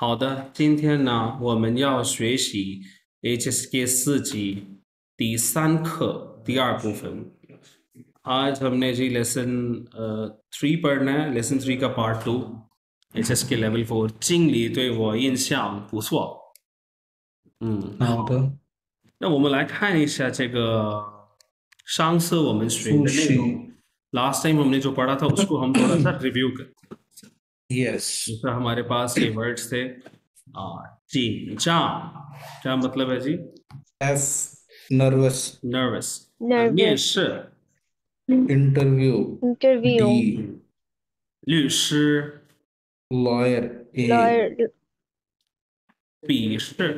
好的，今天呢，我们要学习 HSK 4级第3课第2部分। आज हमने जी lesson 3 पढ़ना है, लेसन 3 का पार्ट 2 HSK Level 4经理对我印象不错。好的，那我们来看一下这个上次我们学复的内容习，लास्ट टाइम हमने जो पढ़ा था उसको हम थोड़ा सा रिव्यू करते हैं। यस दूसरा हमारे पास ये वर्ड्स थे जी जा, क्या मतलब है जी? F nervous nervous. 面 nervous 试 interview interview D 律师 lawyer A lawyer 笔试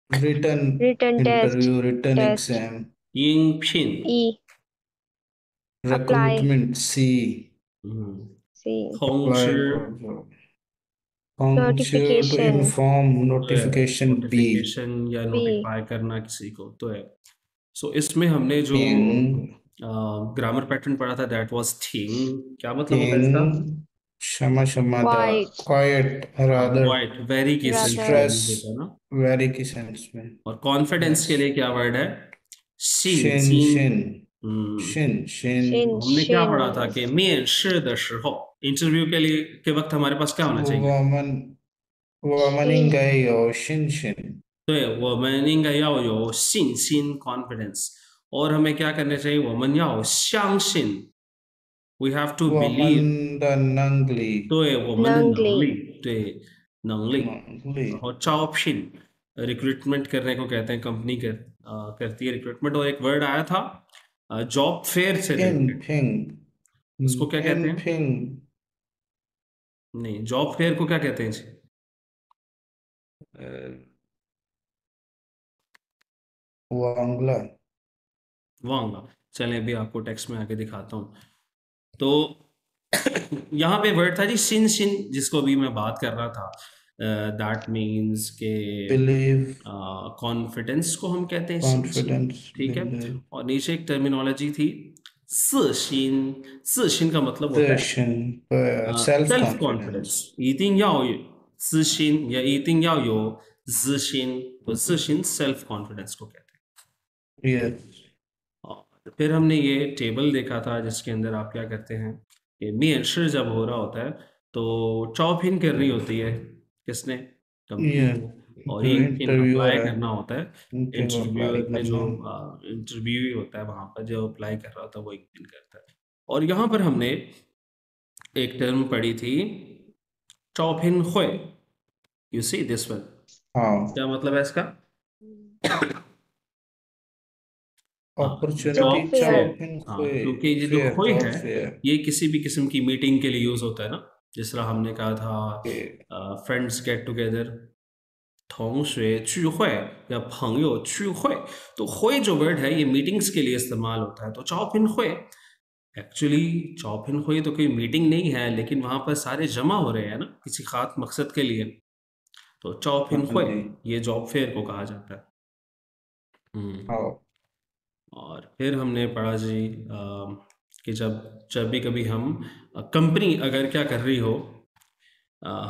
written written test interview written test exam 应聘 e apply recruitment C c 通 apply 知 फंक्चर टू notification inform notification B notification या b नोटिफाई करना किसी को तो है। सो इसमें हमने जो थिंग ग्रामर पैटर्न पढ़ा था दैट वाज थिंग, क्या मतलब होता है इसका? थिंग क्षमा क्षमा the quiet quite rather quite, very की सेंस में rather स्ट्रेस यूज होता है ना। वेरी की सेंस में और कॉन्फिडेंस यस के लिए क्या वर्ड है? शिन 信心。 शिन हम्म शिन शिन shin हमने क्या पढ़ा था shin कि 面试的时候 इंटरव्यू के लिए के वक्त हमारे पास क्या होना चाहिए? 我们应该有信心。对，我们应该要有信心 confidence， और हमें क्या करना चाहिए? 我们要相信 we have to 我 believe， 们的能力，对我们的能 Nangli 力，对能力。能力 और 招聘रिक्रूटमेंट करने को कहते हैं, कंपनी करती है रिक्रूटमेंट। और एक वर्ड आया था जॉब फेयर से रिलेटेड, 应聘， उसको क्या कहते 应 हैं? 聘， नहीं, जॉब फेयर को क्या कहते हैं जी? 忘了， वांगा। चलें अभी आपको टेक्स्ट में आके दिखाता हूँ। तो यहाँ पे वर्ड था जी शिन शिन, जिसको अभी मैं बात कर रहा था। दैट मीन्स के believe, कॉन्फिडेंस को हम कहते हैं शिन शिन, confidence, ठीक है। believe, और नीचे एक टर्मिनोलॉजी थी 自信का मतलब होता है 自信，self सेल्फ confidence, कॉन्फिडेंस। 一定要有自信या 一定要有自信，तो 自信 सेल्फ कॉन्फिडेंस को कहते हैं। yes, और फिर हमने ये टेबल देखा था जिसके अंदर आप क्या करते हैं कि 面试 जब हो रहा होता है तो चॉपिंग करनी होती है, किसने? कंपनी yes, को। और जो ये इंटरव्यू अप्लाई है, करना होता है, उनके को अप्लाई इंटरव्यूअर ने जो करना, इंटरव्यू ही होता है वहाँ पर, जो अप्लाई कर रहा होता है वो एक दिन करता है। और यहाँ पर हमने एक टर्म पढ़ी थी चॉपिंग हुए, यू सी दिस वन, हाँ, क्या मतलब है इसका? Opportunity job fair fair. Job हाँ, क्योंकि ये जो फेयर, खोई जॉब है फेयर, ये किसी भी किस्म की मीटिंग के लिए यूज होता है ना। जिस तरह हमने कहा था फ्रेंड्स गेट टुगेदर, 同学聚会 या 朋友聚会, तो 会 जो वर्ड है ये मीटिंग्स के लिए इस्तेमाल होता है। तो 招聘会, एक्चुअली 招聘会तो कोई मीटिंग नहीं है, लेकिन वहां पर सारे जमा हो रहे हैं ना किसी खास मकसद के लिए, तो 招聘 हाँ 会 जी, ये जॉब फेयर को कहा जाता है। हाँ, और फिर हमने पढ़ा जी कि जब भी कभी हम कंपनी अगर क्या कर रही हो,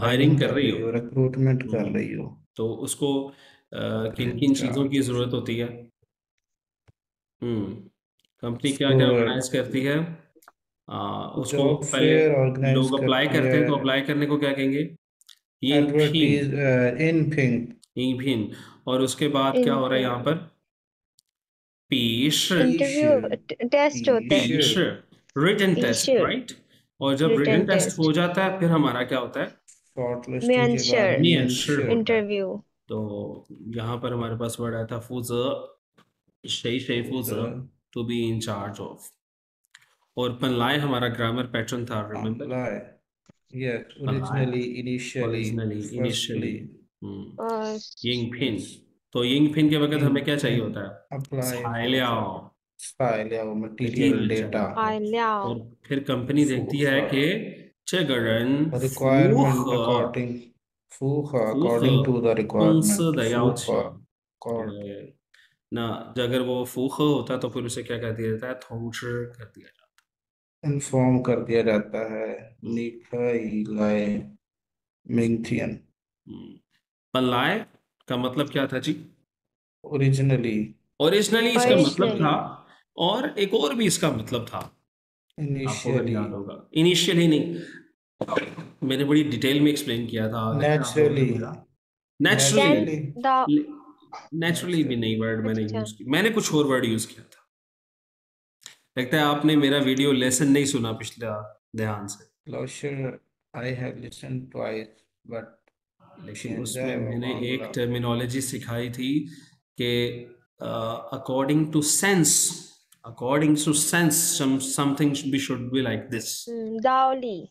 हायरिंग कर रही हो, रिक्रूटमेंट कर रही हो, तो उसको किन किन चीज़ों की ज़रूरत होती है? कंपनी क्या क्या ऑर्गेनाइज करती है? उसको जॉब पहले फेयर ऑर्गेनाइज लोग अप्लाई करती करते है, हैं, तो अप्लाई करने को क्या कहेंगे? यिंगफिन, एडवर्टीज इनफिंग यिंगफिन। और उसके बाद क्या हो रहा है यहाँ in पर? 笔试 interview test होता है 笔试 written test, issue right? और जब written written test हो test जाता है फिर हमारा क्या होता है? शॉर्टलिस्टिंग के बाद 面试 面试 मेंशन होता है। interview तो यहाँ पर हमारे पास वर्ड आया था 负责, 谁负责 to be in charge of। और पनलाए हमारा ग्रामर पैटर्न था, remember? apply yes पनलाए originally initially originally, initially. firstly यिंगफिन, yes तो यिंगफिन के वक्त हमें क्या चाहिए in होता है? apply for材料 file or material material चाहिए data होता है। 材料 और फिर कंपनी देखती है कि 这个人符 requirement 合 according 符合符合 according to the 公司 requirement 的要求。符合 accord对，那अगर वो 符合होता है तो फिर उसे क्या कर दिया जाता है? 通知कर दिया जाता inform कर दिया जाता है निकाय लाए मिंथियन पल्लाय का मतलब क्या था जी? Originally, ओरिजिनली इसका मतलब था, Originally. और एक और भी इसका मतलब था, आपको अगर याद initially, होगा। इनिशियली नहीं, मैंने बड़ी डिटेल में एक्सप्लेन किया था, लगता है आप लोगों ने मेरा। naturally, Can naturally, naturally, the naturally भी नहीं वर्ड मैंने अच्छा यूज किया, मैंने कुछ और वर्ड यूज किया था। लगता है आपने मेरा वीडियो लेसन नहीं सुना पिछला ध्यान से, closure. I have listened twice, but लेकिन Shenja उसमें मैंने एक Wangla. टर्मिनोलॉजी सिखाई थी कि according to sense, according to sense something भी should be like this. Dowly.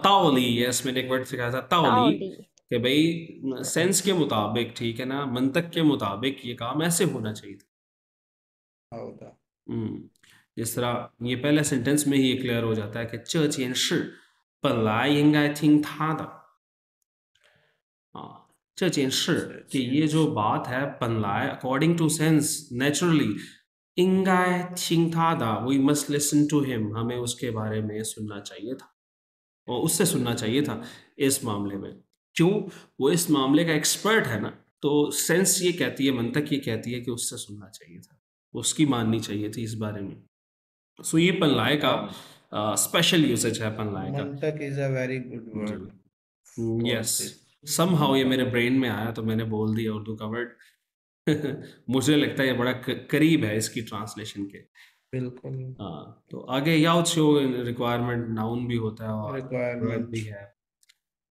ताओली, यस, मैंने एक वर्ड सिखाया था ताओली, Dowly. कि भाई सेंस के मुताबिक, ठीक है ना, मंतक के मुताबिक ये काम ऐसे होना चाहिए था। Howda. जिस तरह ये पहले सेंटेंस में ही क्लियर हो जाता है कि 这件事本来应该听他的啊，这件事कि ये जो बात है 本来 according to sense naturally 应该听他的 we must listen to him, हमें उसके बारे में सुनना चाहिए था, और उससे सुनना चाहिए था इस मामले में। क्यों? वो इस मामले का एक्सपर्ट है ना, तो सेंस ये कहती है, मंतक ये कहती है कि उससे सुनना चाहिए था, उसकी माननी चाहिए थी इस बारे में। सो ये पनलाए का स्पेशल यूसेज है पनलाए का। Mantak is a very good word for yes, this. Somehow ये मेरे ब्रेन में आया तो मैंने बोल दिया उर्दू का वर्ड। मुझे लगता है ये बड़ा करीब है इसकी ट्रांसलेशन के। बिल्कुल। हाँ, तो आगे याओ रिक्वायरमेंट नाउन भी होता है और वर्ब भी Requirement. है।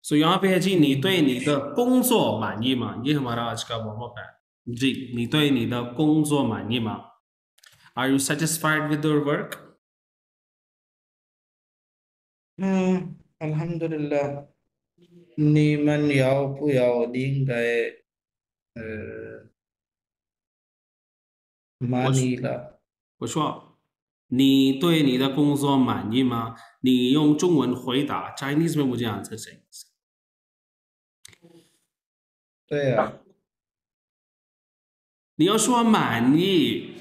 सो यहाँ पे है जी 你对你的工作满意吗? ये हमारा आज का वार्म अप है जी। 你对你的工作满意吗? Are you satisfied with your work? Alhamdulillah. Ni man yao pu yao ding gae manila. 我说你对你的工作满意吗？你用中文回答，Chinese में मुझे आंसर चाहिए। तो यार 你要说满意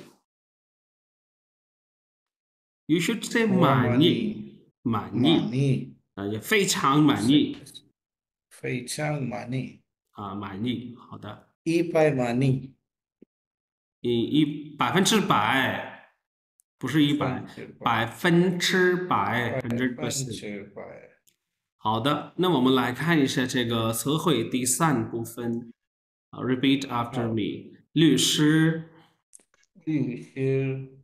，You should say हुआ 满 मानी 意，满意 मानी 啊，也非常满意 非常मानी 啊，满意。好的，一百मानी 100%，不是100，100%100%。100%好的，那我们来看一下这个词汇第3部分。Repeat after 好 me，律师，律师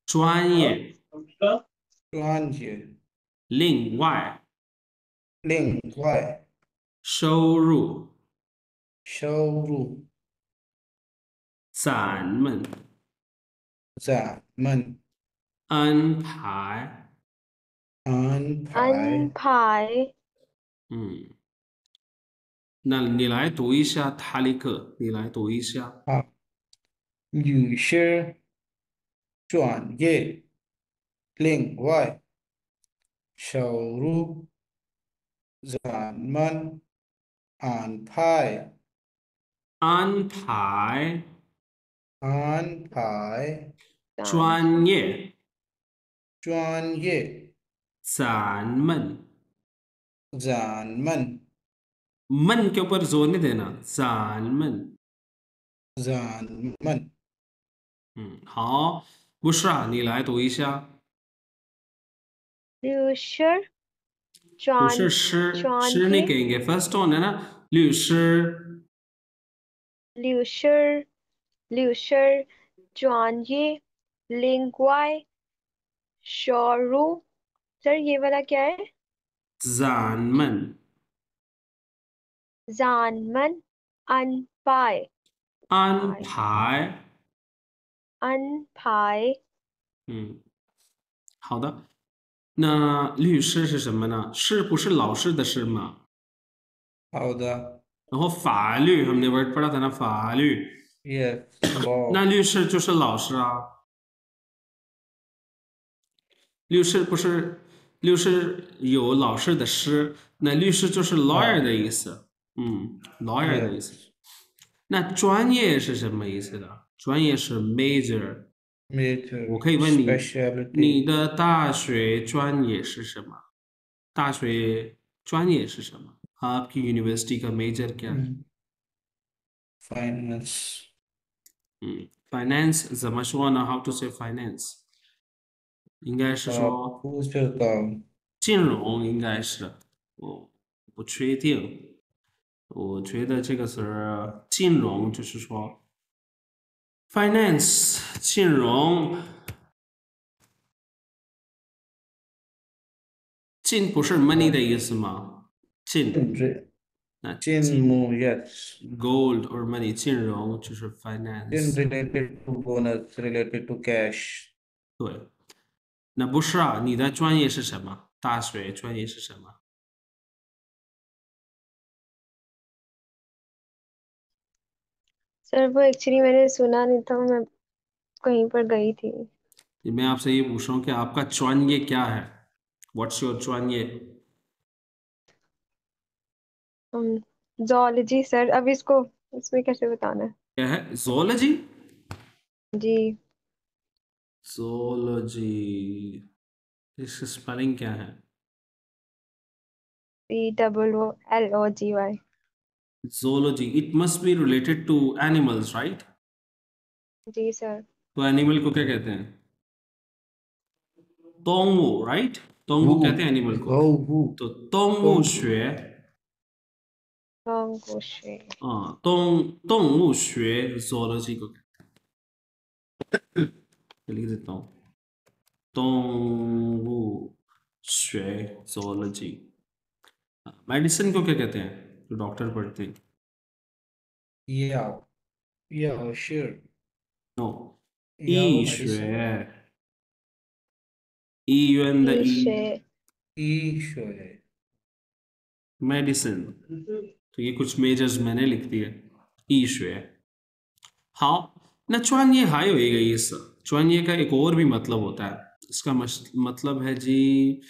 专业，专业另外，另外收入，收入咱们咱们安排，安排 Unpie. 那你来读一下塔利克，你来读一下。好律师专业另外收入咱们安排安排安排专业，专业咱们咱们 मन के ऊपर जोर नहीं देना, 咱们。咱们好，बुशरा你来读一下。律师不是师नहीं कहेंगे, फर्स्ट ऑन है ना, 律师律师专业另外收入सर ये वाला क्या है 咱们 咱们安排安排好的。那律师是什么呢？是不是老师的师吗？好的然后法律 हमने वर्ड पढ़ा था ना, 法律 yes law 那律师就是老师啊。律师不是律师有老师的师，那律师就是 lawyer 的意思。lawyer 的意思。那专业是什么意思呢？专业是 major。 major 我可以问你， specialty 你的大学专业是什么？大学专业是什么？ आपकी यूनिवर्सिटी का मेजर क्या है? Finance. Finance,怎么说呢？ How to say finance？ 应该是说不知道。金融，应该是，我不确定。我觉得这个词儿金融就是说 finance 金融，金不是 money 的意思吗？金，那金木 yes. gold or money 金融就是 finance。 related to bonus, related to cash. 对，那不是啊，你的专业是什么？大学专业是什么？ sir वो एक्चुअली मैंने सुना नहीं था, मैं कहीं पर गई थी। मैं आपसे ये पूछ रहा हूँ कि आपका专业क्या है? What's your专业? Zoology sir. अब इसको इसमें कैसे बताना है? क्या है? zoology? जी। zoology इसकी स्पेलिंग क्या है? COOLOGY। zoology, it must be related to animals, right? जी सर। तो एनिमल को क्या कहते हैं? 动物 right? 动物कहते हैं एनिमल को। तो 动物学 动物学 zoology को लिख देता हूँ, 动物学 zoology। मेडिसिन को क्या कहते हैं जो डॉक्टर पढ़ते हैं? Yeah, sure. No, 医 Yeah, medicine. 学，医院的医 Sure. Medicine. तो ये कुछ मेजर्स मैंने लिख दिए। 医学 好，那专业还有一个意思，专业का एक और भी मतलब होता है। इसका मतलब है जी,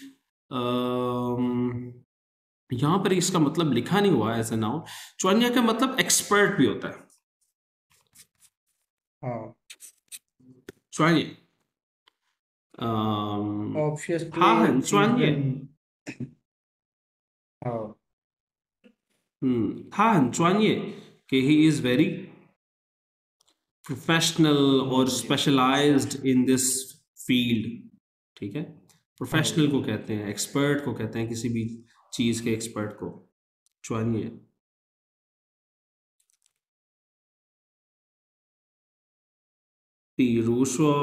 यहाँ पर इसका मतलब लिखा नहीं हुआ है ऐसा नाउन।专业 का मतलब एक्सपर्ट भी होता है। 专业， Obviously, 他很专业。 他很专业कि he is very professional or specialized in this field। ठीक है, प्रोफेशनल को कहते हैं, एक्सपर्ट को कहते हैं, किसी भी चीज के एक्सपर्ट को 专业。比如说，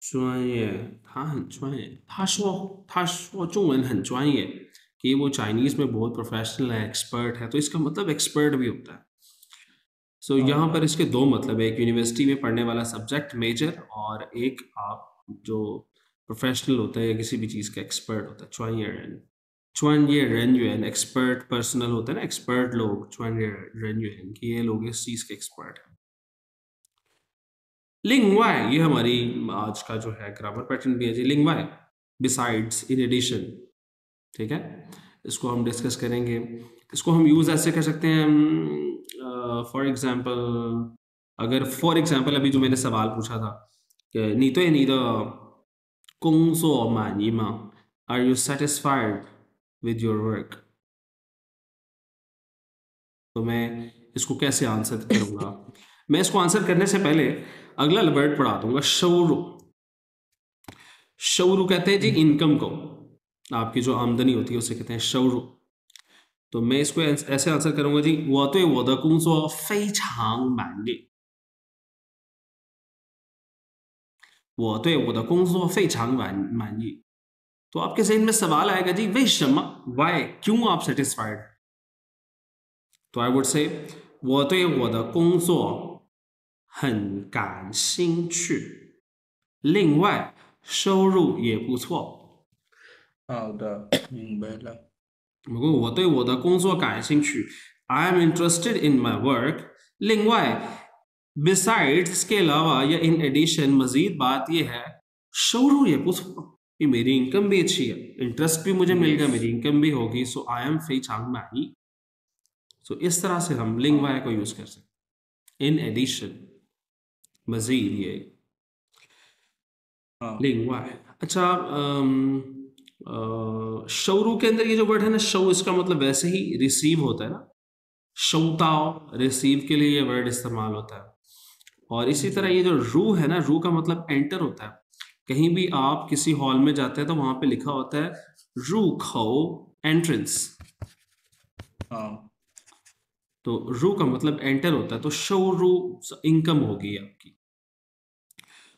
专业，他很专业。他说中文很专业कि वो चाइनीज में बहुत प्रोफेशनल है, एक्सपर्ट है, तो इसका मतलब एक्सपर्ट भी होता है। सो यहाँ पर इसके दो मतलब है, एक यूनिवर्सिटी में पढ़ने वाला सब्जेक्ट मेजर, और एक आप जो प्रोफेशनल होता है या किसी भी चीज़ का एक्सपर्ट होता है। 专业人员 एक्सपर्ट पर्सनल होता है ना, एक्सपर्ट लोग 专业人员 कि ये लोग इस चीज़ के एक्सपर्ट हैं। 另外 ये हमारी आज का जो है ग्रामर पैटर्न भी है जी। 另外 बिसाइड्स, इन एडिशन, ठीक है, इसको हम डिस्कस करेंगे। इसको हम यूज़ ऐसे कर सकते हैं, फॉर एग्जांपल, फॉर एग्जांपल अभी जो मैंने सवाल पूछा था कि 你对你的工作满意吗? Are you satisfied with your work? तो मैं इसको कैसे आंसर करूंगा? मैं इसको आंसर करने से पहले अगला वर्ड पढ़ा दूंगा, 收入। 收入कहते हैं जी इनकम को, आपकी जो आमदनी होती है उसे कहते हैं 收入। तो मैं इसको ऐसे आंसर करूंगा जी, 我对我的工作非常满意。 我对我的工作非常满意। तो आपके जहन में सवाल आएगा जी, 为什么 why, क्यों आप सेटिस्फाइड? तो I would say 我对我的工作很感兴趣，另外收入也不错。好的，明白了。如果我对我的工作感兴趣 I am interested in my work। 另外 besides इसके अलावा या in addition मजीद बात यह है 收入也不错，कि मेरी इनकम भी अच्छी है, इंटरेस्ट भी मुझे मिलेगा, मेरी इनकम भी होगी। सो आई एम 非常满意। सो इस तरह से हम 另外 को यूज कर सकते हैं, इन एडिशन, मजीद ये। हाँ लिंग्वाय। अच्छा, शौरू के अंदर ये जो वर्ड है ना, शौ, इसका मतलब वैसे ही रिसीव होता है ना, शौताओ, रिसीव के लिए ये वर्ड इस्तेमाल होता है। और इसी तरह ये जो रू है ना, रू का मतलब एंटर होता है। कहीं भी आप किसी हॉल में जाते हैं तो वहां पे लिखा होता है रू खो, एंट्रेंस। हाँ तो रू का मतलब एंटर होता है, तो शो रू इनकम होगी आपकी।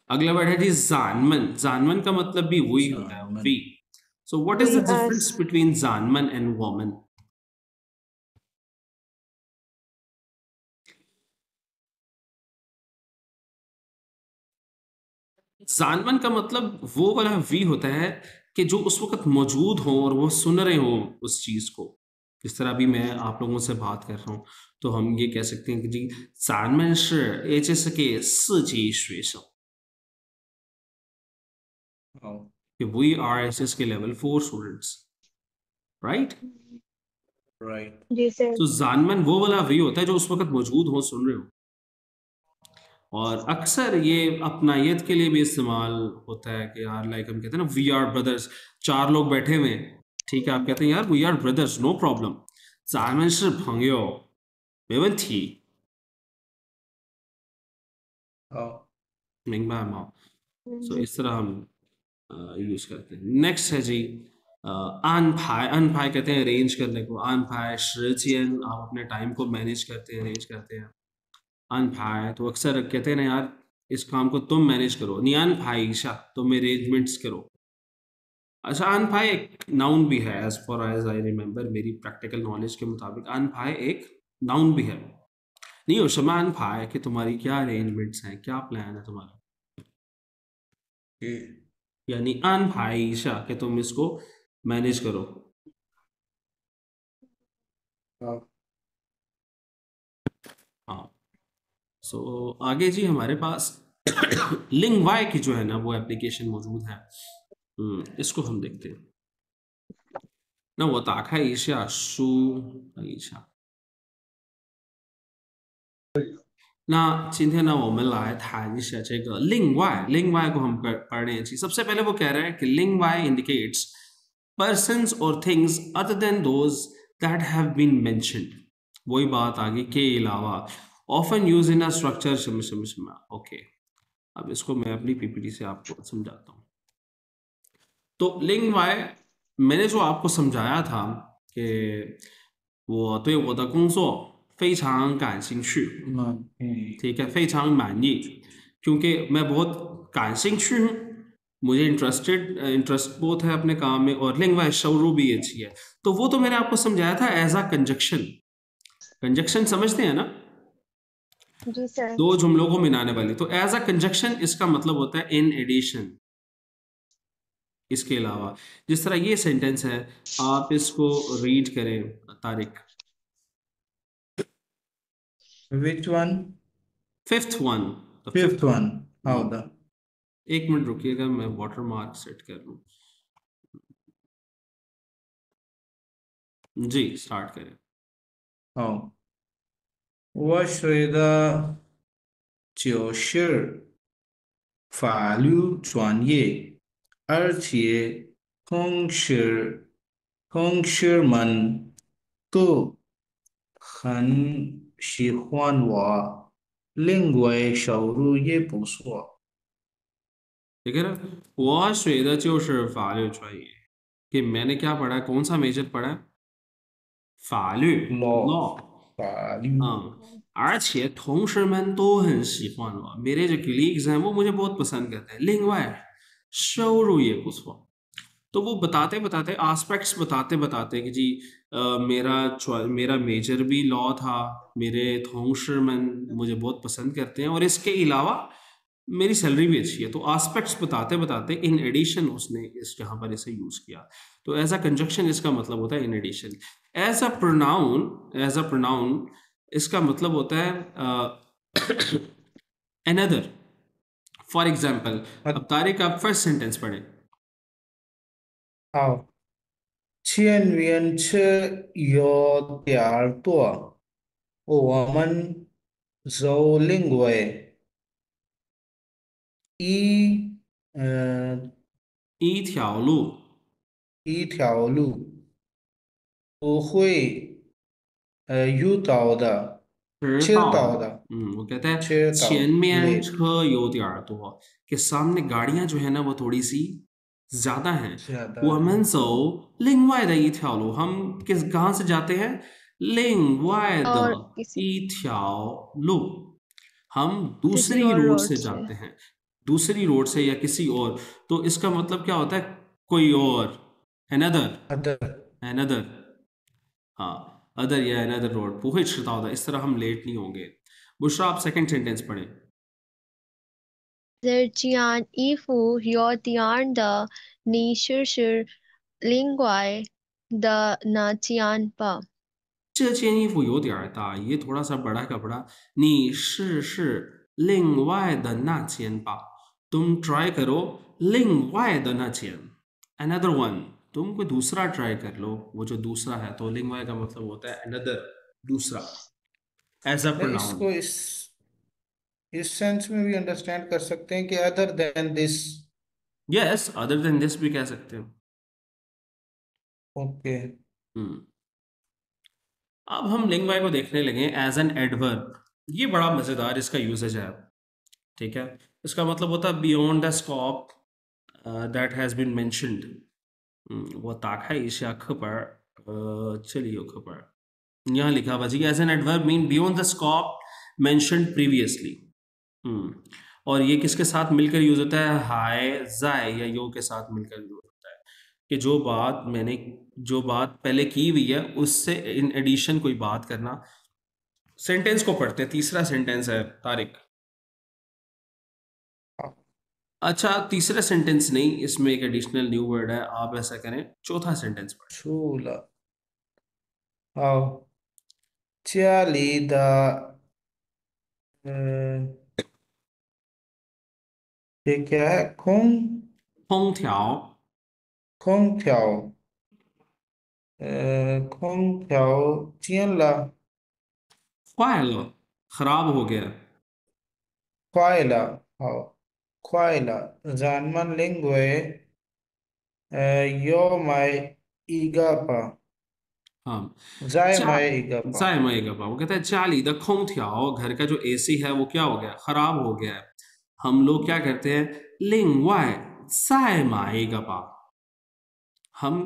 अगला वर्ड है जी जानमन। जानमन का मतलब भी वही होता है, जानमन वी। So what is we the difference us between जानमन एंड वोमन? जानमन का मतलब वो वाला वी होता है कि जो उस वक्त मौजूद हो और वो सुन रहे हो उस चीज को। जिस तरह अभी मैं आप लोगों से बात कर रहा हूं, तो हम ये कह सकते हैं कि जी जानमन से एचएस के 4级学生, हाँ कि वी आर एचएस के लेवल 4 स्टूडेंट्स, राइट? राइट जी सर। तो जानमन वो वाला वी होता है जो उस वक्त मौजूद हो, सुन रहे हो। और अक्सर ये अपनायत के लिए भी इस्तेमाल होता है कि यार, लाइक हम कहते हैं ना, वी आर ब्रदर्स। चार लोग बैठे हुए हैं, ठीक है, आप कहते हैं यार we are brothers, no problem, 咱们是朋友, 没问题, हाँ 明白吗? सो जी इस तरह हम यूज करते हैं। नेक्स्ट है जी आन भाई। आन भाई कहते हैं अरेंज करने को। आन भाई शिजियन, आप अपने टाइम को मैनेज करते हैं, अरेंज करते हैं। आन भाई तो अक्सर कहते हैं ना यार, इस काम को तुम मैनेज करो। नियान भाई ईशा, तुम अरेंजमेंट्स करो। अच्छा, आन भाई एक नाउन भी है, as far as I remember, मेरी प्रैक्टिकल नॉलेज के मुताबिक आन भाई एक नाउन भी है। नहीं हो शमा आन भाई कि तुम्हारी क्या अरेंजमेंट्स हैं, क्या प्लान है तुम्हारा, ये यानी आन भाई ईशा कि तुम इसको मैनेज करो। हाँ हाँ। सो आगे जी हमारे पास लिंगवाई की जो है ना वो एप्लीकेशन मौजूद है। इसको हम देखते हैं ना। वो ताखा ईशा शू ईशा 那今天呢，我们来谈一下这个另外，另外को हम पढ़ रहे हैं जी। सबसे पहले वो कह रहा है कि 另外 indicates persons or things other than those that have been mentioned। वही बात आगे के अलावा, often used in a structure शम ओके। अब इसको मैं अपनी पीपीटी से आपको समझाता हूँ। तो 另外 मैंने जो आपको समझाया था कि我对我的工作非常感兴趣， ठीक है, 非常满意, क्योंकि मैं बहुत 感兴趣 हूँ, मुझे इंटरेस्ट बहुत है अपने काम में, और लिंग्वा शौरू भी अच्छी है। तो वो तो मैंने आपको समझाया था एज अ कंजक्शन। कंजक्शन समझते हैं ना, जी सर। दो जुमलों को मिलाने वाली। तो एज अ कंजक्शन इसका मतलब होता है इन एडिशन। इसके अलावा जिस तरह ये सेंटेंस है, आप इसको रीड करें Tariq. which one fifth one, the fifth fifth one how one. the एक मिनट रुकिएगा, मैं वाटर मार्क सेट कर लूं। जी स्टार्ट करें। 好我学的就是法律专业，而且同事们都很喜欢我，另外收入也不错。ठीक है ना, 我学的就是法律专业, कि मैंने क्या पढ़ा है, कौन सा मेजर पढ़ा है, 法律 law लॉ।法律 हाँ, 而且同事们都很喜欢我, मेरे जो कलीग्स हैं वो मुझे बहुत पसंद करते हैं। 另外收入也不错। तो वो बताते बताते एस्पेक्ट्स बताते बताते कि जी मेरा मेजर भी लॉ था, मेरे थोंगशरमन मुझे बहुत पसंद करते हैं, और इसके अलावा मेरी सैलरी भी अच्छी है। तो एस्पेक्ट्स बताते बताते इन एडिशन उसने इस यहाँ पर इसे यूज किया। तो एज अ कंजक्शन इसका मतलब होता है in addition. As a pronoun इसका मतलब होता है अनदर। फॉर एग्जाम्पल, अब तारिक आप फर्स्ट सेंटेंस पढ़ें। 好，前面吃有点儿多，我们走另外一一条路一条路不会遇到的，迟迟到的到的，वो कहता है 迟到 前面 late车有点儿多कि सामने गाड़ियां जो है ना वो थोड़ी सी ज्यादा हैं ज्यादा 我 है 们走另外的一条路 हम कहाँ से जाते हैं 另外的 और किसी 一条路 हम किसी दूसरी और रोड रोड से से जाते हैं दूसरी रोड से या किसी और तो इसका मतलब क्या होता है कोई और another अदर another हाँ अदर या अनदर रोड 不会迟到的 इस तरह हम लेट नहीं होंगे बुशरा आप सेकंड सेंटेंस पढ़ें 这件衣服有点的，你试试另外的那件吧。这件衣服有点儿大ये थोड़ा सा बड़ा कपड़ा 你试试另外的那件吧 तुम ट्राई करो 另外的那件 another one तुम कोई दूसरा ट्राई कर लो वो जो दूसरा है तो 另外 का मतलब होता है another दूसरा एज अ नहीं, प्रोनाउन इसको इस सेंस में भी अंडरस्टैंड कर सकते हैं कि other than this. Yes other than this भी कह सकते हो ओके हम्म अब हम लिंग्वाई को देखने लगे एज एन एडवर्ब ये बड़ा मजेदार इसका यूजेज है ठीक है इसका मतलब होता है beyond the scope that has been mentioned 我打开一下课本儿这里有课本儿 यहाँ लिखा हुआ जी as an adverb mean beyond the scope mentioned previously और ये किसके साथ मिलकर यूज होता है हाय जाय या यो के साथ मिलकर यूज होता है कि जो बात पहले की हुई है उससे इन एडिशन कोई बात करना सेंटेंस को पढ़ते हैं तीसरा सेंटेंस है तारिक अच्छा तीसरा सेंटेंस नहीं इसमें एक एडिशनल न्यू वर्ड है आप ऐसा करें चौथा सेंटेंस पढ़ें 出了。好，家里的ये क्या है?空调空调空调见了，坏了खराब हो गया 坏了，好，坏了。咱们另外要买一个吧，हाँ 再 चा 买一个吧。 जायमाएगा वो कहता है चाली द खोंगथियाओ घर का जो एसी है वो क्या हो गया खराब हो गया है हम लोग क्या करते हैं लिंग वाई जायमाएगा पा हम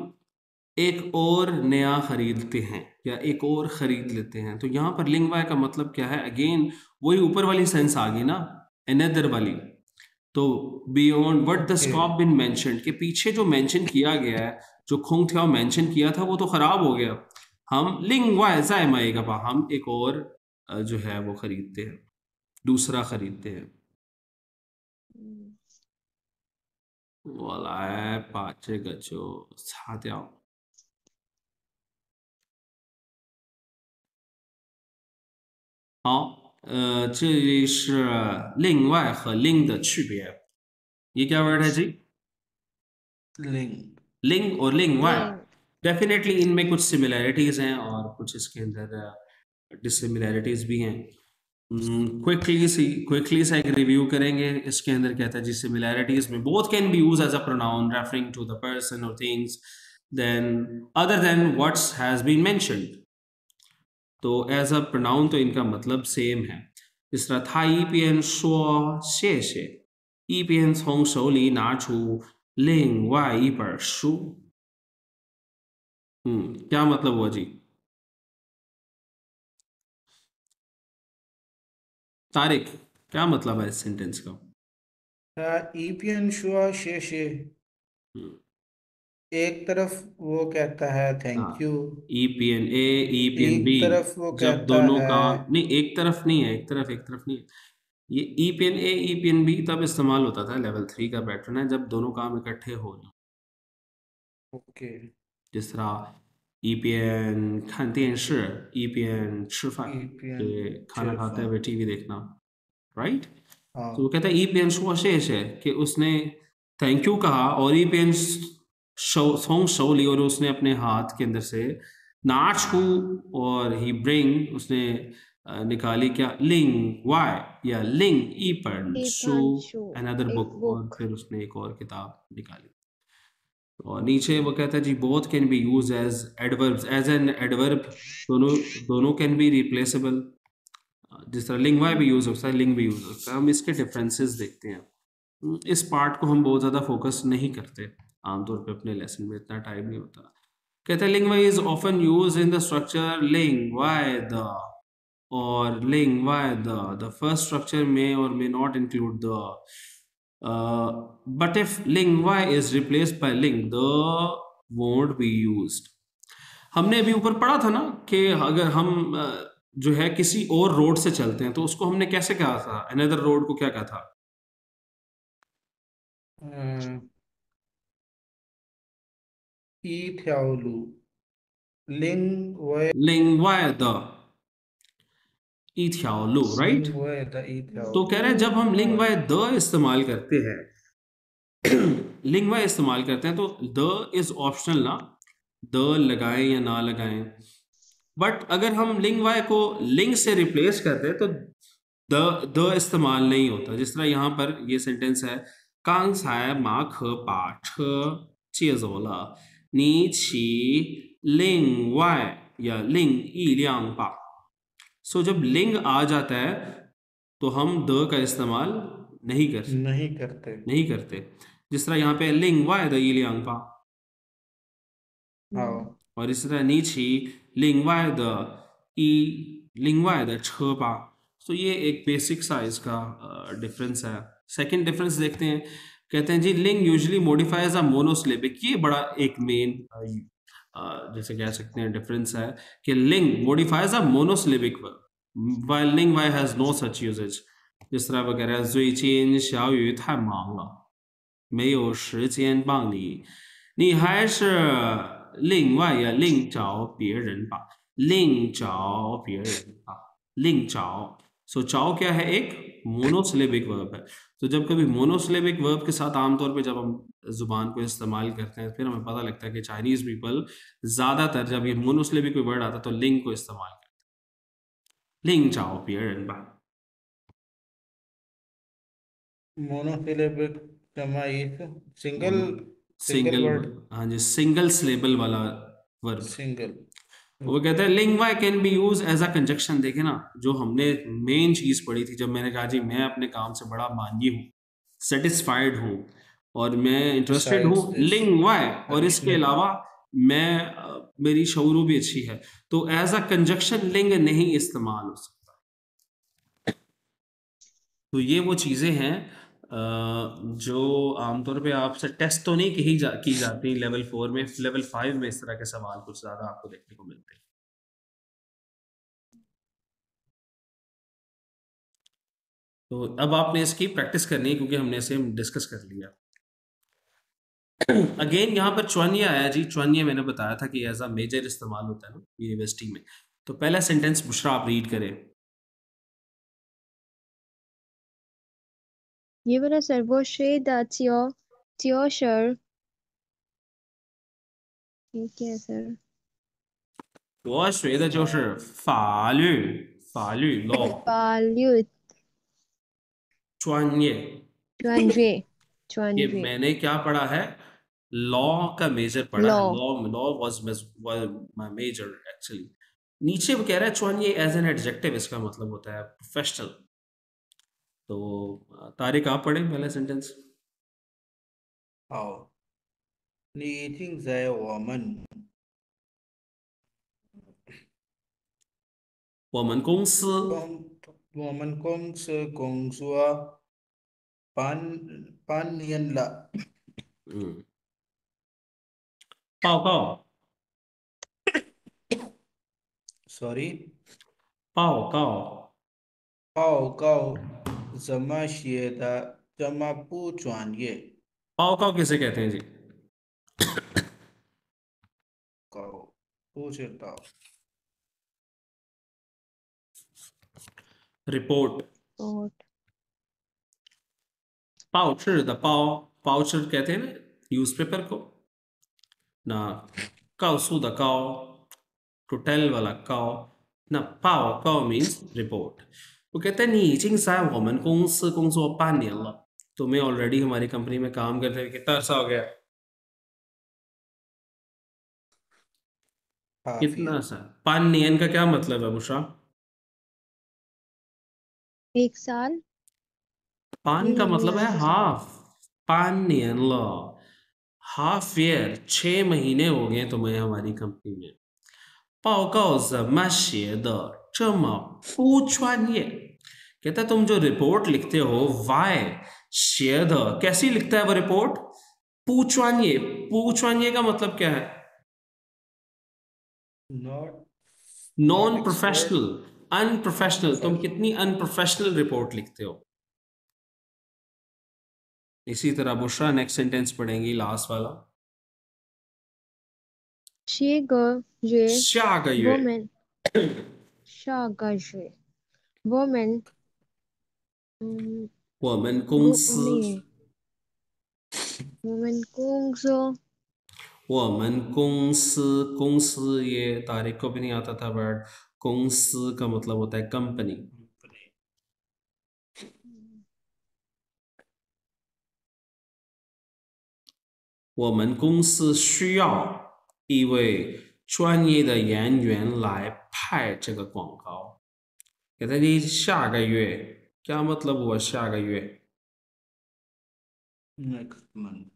एक और नया खरीदते हैं या एक और खरीद लेते हैं तो यहाँ पर लिंग वाई का मतलब क्या है अगेन वही ऊपर वाली सेंस आ गई ना अनदर वाली तो beyond what the okay scope been mentioned के पीछे जो मेंशन किया गया है जो खोंग थियाओ मेंशन किया था वो तो खराब हो गया हम लिंग वाई जायमाएगा पा हम एक और जो है वो खरीदते हैं दूसरा खरीदते हैं 我来把这个就擦掉。好，这里是另外和另的区别。ये क्या वर्ड है जी लिंक लिंग और लिंग वाई लिंग डेफिनेटली इनमें कुछ सिमिलैरिटीज हैं और कुछ इसके अंदर डिसिमिलैरिटीज भी हैं क्विकली से एक रिव्यू करेंगे इसके अंदर कहता है जी सिमिलैरिटीज में both can be use as a pronoun referring to the person और things then other than what's has been mentioned तो एज अ प्रोनाउन तो इनका मतलब सेम है इस तरह था 一边说谢谢一边从手里拿出另外一本书 क्या मतलब हुआ जी तारिक क्या मतलब है इस सेंटेंस का ईपीएन शुआ शेशे हम्म, एक तरफ वो कहता है हाँ thank you, EPN A EPN B एक तरफ वो जब कहता दोनों है का नहीं एक तरफ नहीं है एक तरफ नहीं है ये EPN A EPN B तब इस्तेमाल होता था लेवल 3 का पैटर्न है जब दोनों काम इकट्ठे हो जाएं ओके जिस तरह 一边看电视一边吃饭 ईपीएन कि खाना खाते चिरफा हुए टीवी देखना राइट तो वो हाँ कहता है ई पेन शेष है कि उसने थैंक यू कहा और ई पेन सॉन्ग शो ली और उसने अपने हाथ के अंदर से नाच को और ही ब्रिंग उसने निकाली क्या, लिंग वाई या लिंग ई पढ़ शू, Ipanshu, अनदर एक बुक, और book. फिर उसने एक और किताब निकाली। और नीचे वो कहता है जी both can be use as adverbs, as an adverb, दोनों दोनों कैन बी रिप्लेसेबल। जिस तरह लिंग वाई भी यूज हो सकता है, लिंग भी यूज हो सकता है। हम इसके डिफरेंसेस देखते हैं। इस पार्ट को हम बहुत ज़्यादा फोकस नहीं करते आमतौर पे, अपने लेसन में इतना टाइम नहीं होता। कहते हैं ling why is often used in the structure ling why the, और ling why the first structure में और may not include the, but if ling y is replaced by ling, the won't be used। हमने अभी ऊपर पढ़ा था ना कि अगर हम जो है किसी और रोड से चलते हैं तो उसको हमने कैसे कहा था, अनदर रोड को क्या कहा था? 嗯，一条路，另外 लिंग y द ई条路 राइट। 另外的一条 तो कह रहे हैं जब हम लिंग 路，y द इस्तेमाल करते हैं लिंग वाई इस्तेमाल करते हैं तो द इज ऑप्शनल ना, द लगाएं या ना लगाएं। बट अगर हम लिंग वाई को लिंग से रिप्लेस करते हैं तो द इस्तेमाल नहीं होता। जिस तरह यहाँ पर ये सेंटेंस है, कांग साय मा ख पा छ चिए जोला ला नी छी लिंग वाई या लिंग ई लियांग पा। सो जब लिंग आ जाता है तो हम द का इस्तेमाल नहीं कर सकते, नहीं करते। नहीं करते। जिस तरह यहाँ पे लिंग वाई द ई लियांग पा, हाँ, और इस तरह नीची लिंग वाई द ई लिंग वाई द छ पा। तो ये एक बेसिक साइज का डिफरेंस है। सेकंड डिफरेंस देखते हैं। कहते हैं जी लिंग यूजुअली मॉडिफाइज अ मोनोसिलेबिक। ये बड़ा एक मेन जैसे कह सकते हैं डिफरेंस है कि ling modifies a monosyllabic verb while ling why has no such usages. जिस तरह वगैरह ज़ुई चिन xiao yu 太忙了没有时间帮你，你还是另外呀另找别人吧，另找别人吧，另找। सो चाओ क्या है, एक मोनोसिलेबिक वर्ब है। तो जब कभी मोनोसिलेबिक वर्ब के साथ आमतौर पे जब हम जुबान को इस्तेमाल करते हैं फिर हमें पता लगता है कि चाइनीज पीपल ज्यादातर जब ये मोनोसिलेबिक वर्ड आता है तो लिंग को इस्तेमाल करते हैं, लिंग चाओ 别人吧। मोनोसिलेबिक जमा इस single mono single single, word हाँ जी, सिंगल सिलेबल वाला वर्ब। सिंगल। वो कहता है ling why can be use as a conjunction. देखे ना, जो हमने मेन चीज पढ़ी थी जब मैंने कहा जी मैं अपने काम से बड़ा मांगी हूँ, सेटिस्फाइड हूँ और मैं इंटरेस्टेड हूँ, Besides this, लिंग वाई, और इसके additionally, अलावा मैं मेरी शौरू भी अच्छी है, तो एज अ कंजक्शन लिंग नहीं इस्तेमाल हो सकता। तो ये वो चीजें हैं जो आमतौर पे आपसे टेस्ट तो नहीं की जाती लेवल 4 में, लेवल 5 में इस तरह के सवाल कुछ ज्यादा आपको देखने को मिलते हैं। तो अब आपने इसकी प्रैक्टिस करनी है क्योंकि हमने इसे डिस्कस कर लिया। अगेन यहाँ पर च्वान्य आया जी। च्वान्य मैंने बताया था कि एज अ मेजर इस्तेमाल होता है ना यूनिवर्सिटी में। तो पहला सेंटेंस बुशरा आप रीड करें। ये वाला सर वो श्रेदा त्यो सर, ये क्या है सर? 我学的就是法律，法律 law， Value 专业。专业 ये 专业 मैंने क्या पढ़ा है, लॉ का मेजर पढ़ा है। law law law was my major actually. नीचे वो कह रहा है च्वान्य एज एन एडजेक्टिव, इसका मतलब होता है प्रोफेशनल। तो तारिक आप पढ़ें पहला सेंटेंस। 好，你已经在我们公司公我们公司工作半年了。嗯报告 Sorry，报告报告怎么写的这么不专业？报告किसे कहते हैं जी? 搞不知道。रिपोर्ट। और 报纸的报，报纸 कहते हैं ना न्यूज़पेपर को ना।告诉的告, to tell वाला काओ 那报告 means report। वो कहते हैं你已经在我们公司工作半年了，तुम्हें ऑलरेडी हमारी कंपनी में काम करते हुए कितना अरसा हो गया? half कितना year, अरसा? 半年 का क्या मतलब है बुशरा? 1 साल। पान का मतलब है 1年 हाफ। 半年了हाफ ईयर 6 महीने हो गए तुम्हें हमारी कंपनी में। 报告怎么写的这么不专业? कहता है तुम जो रिपोर्ट लिखते हो वाई शेयर द कैसी लिखता है वो रिपोर्ट? 不专业不专业का मतलब क्या है? not non expert, professional, unprofessional. तुम कितनी अनप्रोफेशनल रिपोर्ट लिखते हो। इसी तरह बुशरा नेक्स्ट सेंटेंस पढ़ेंगी, लास्ट वाला। 7个月下个月下个月我们我们公司我们工作我们公司公司ये तारीख को भी नहीं आता था वर्ड।公司का मतलब होता है कंपनी। 我们公司需要一位专业的演员来拍这个广告。कहते हैं जी下个月क्या मतलब हुआ? 下个月 next month,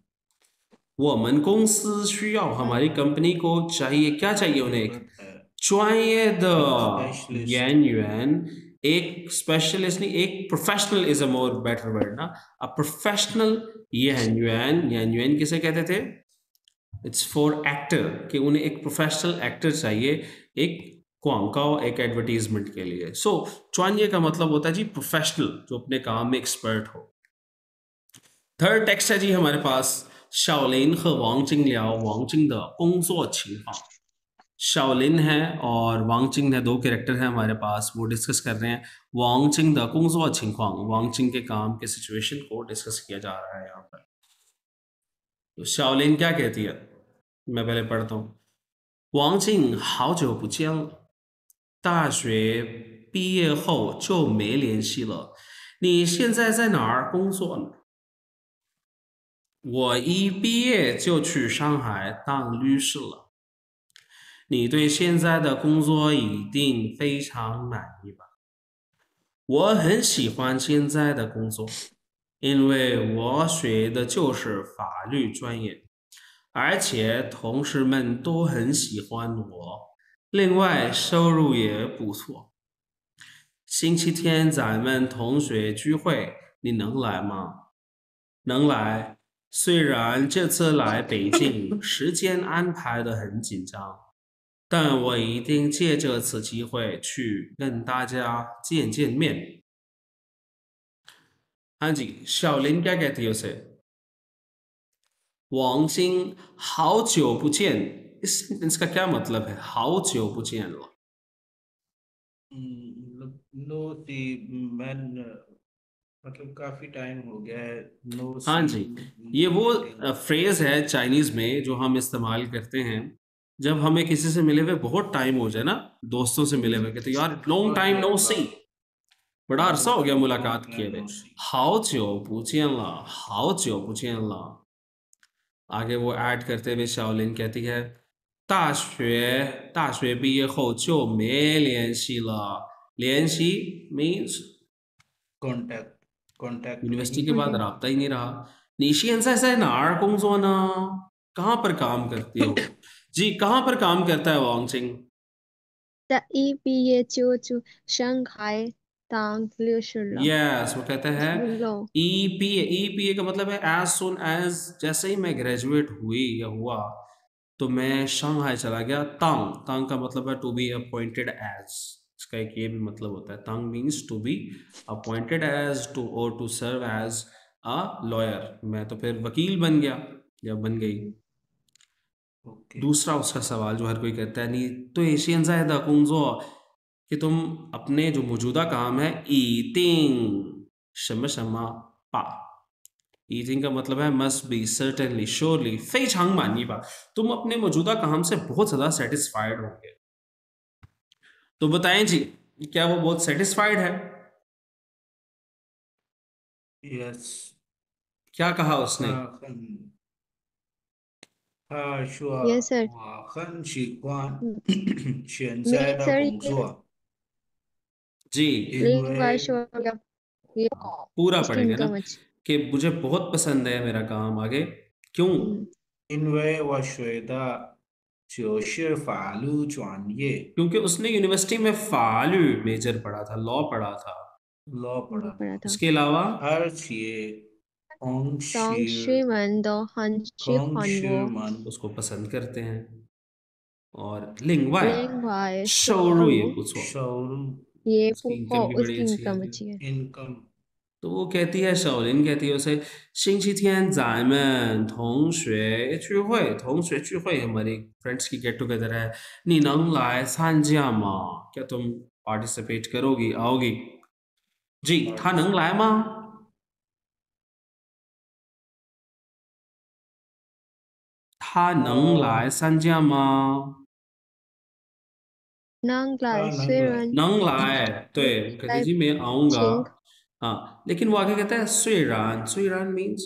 我们公司需要 हमारी कंपनी को चाहिए क्या चाहिए उन्हें? एक 专业的 Specialist. 演员एक स्पेशलिस्ट नहीं, एक professional is a more better word ना। अ प्रोफेशनल यान किसे कहते थे? इट्स फॉर एक्टर कि उन्हें एक प्रोफेशनल एक्टर चाहिए एक क्वांकाओ एक एडवर्टीजमेंट के लिए। सो च्वान्ये का मतलब होता है जी प्रोफेशनल जो अपने काम में एक्सपर्ट हो। थर्ड टेक्स्ट है जी हमारे पास, 小林和王晶聊王晶的工作情况。शाओलिन है और वांगचिंग है, दो कैरेक्टर है हमारे पास, वो डिस्कस कर रहे हैं वांगचिंग द कुंगजो छिंगक्वांग, वांगचिंग के काम के सिचुएशन को डिस्कस किया जा रहा है यहाँ पर। तो शाओलिन क्या कहती है, मैं पहले पढ़ता हूँ। 王静好久不见了，大学毕业后就没联系了。你现在在哪儿工作呢？我一毕业就去上海当律师了。你对现在的工作一定非常满意吧？我很喜欢现在的工作，因为我学的就是法律专业，而且同事们都很喜欢我，另外收入也不错。星期天咱们同学聚会，你能来吗？能来，虽然这次来北京时间安排的很紧张，但我一定借这次机会去跟大家见见面。हाँ जी, शाओलिन क्या कहती है उसे? 王晶好久不见, इस सेंटेंस का क्या मतलब है? 好久不见了。नो दी मैन मतलब काफी टाइम हो गया है, नो हाँ जी, ये वो फ्रेज है चाइनीज में जो हम इस्तेमाल करते हैं जब हमें किसी से मिले हुए बहुत टाइम हो जाए ना, दोस्तों से मिले हुए, कहते यार लॉन्ग टाइम नो सी, बड़ा अरसा हो गया मुलाकात किए हुए। 好久不见了，好久不见了。आगे वो ऐड करते हुए शाओलिन कहती है 大学毕业后就没联系了。联系 means कॉन्टैक्ट यूनिवर्सिटी के बाद राब्ता ही नहीं रहा। 你现在在哪儿工作呢? कहाँ पर काम करती हो? जी, कहाँ पर काम करता है वांगचिंग? 在一毕业就去上海当律师了。 यस, वो कहता है EPA का मतलब है एज सुन एज, जैसे ही मैं ग्रेजुएट हुई या हुआ तो मैं शंघाई चला गया। तांग का मतलब है टू बी अपॉइंटेड एज, इसका एक ये भी मतलब होता है, तांग means to be appointed as to और to serve as a lawyer. मैं तो फिर वकील बन गया या बन गई। दूसरा उसका सवाल जो हर कोई कहता है, नहीं तो एशियन ज़्यादा कुंजो कि तुम अपने जो मौजूदा काम है ईटिंग शमा शमा पा, ईटिंग का मतलब है मस्ट बी, सर्टेनली, श्योरली, फेचांग मानी बा, तुम अपने मौजूदा काम से बहुत ज़्यादा सेटिस्फाइड होंगे। तो बताएं जी, क्या वो बहुत सेटिस्फाइड है? Yes. क्या कहा उसने? 他说 Yes sir. 我很喜欢 M- 现 Me 在的 sir 工 ये 作， जी 因 lingua 为 show ये पूरा इसकी पढ़ेंगे ना, इनकम अच्छी। कि मुझे बहुत पसंद है मेरा काम। आगे क्यों? 因为我学的就是法律专业 क्योंकि उसने यूनिवर्सिटी में फालू मेजर पढ़ा था, लॉ पढ़ा था। ，law वो पढ़ा पढ़ा था，था। इसके अलावा 而且同当时时们都很喜同欢我。时们 उसको पसंद करते हैं। और लिंग्वाई lingua 收入也 show 不错，收入 ये उसकी इनकम भी बड़ी उसकी अच्छी है। इनकम अच्छी है। income तो वो कहती है, शाओलिन कहती है उसे, 星期天咱们同学聚会，同学聚会 हमारी फ्रेंड्स की गेट टुगेदर है, 你能来参加吗? क्या तुम पार्टिसिपेट करोगी, आओगी? जी, 他能来吗? 他能来参加吗? 能来他能来虽然能来，对，कहते来 जी मैं आऊंगा।请 हाँ, लेकिन वो आगे कहता है 虽然 means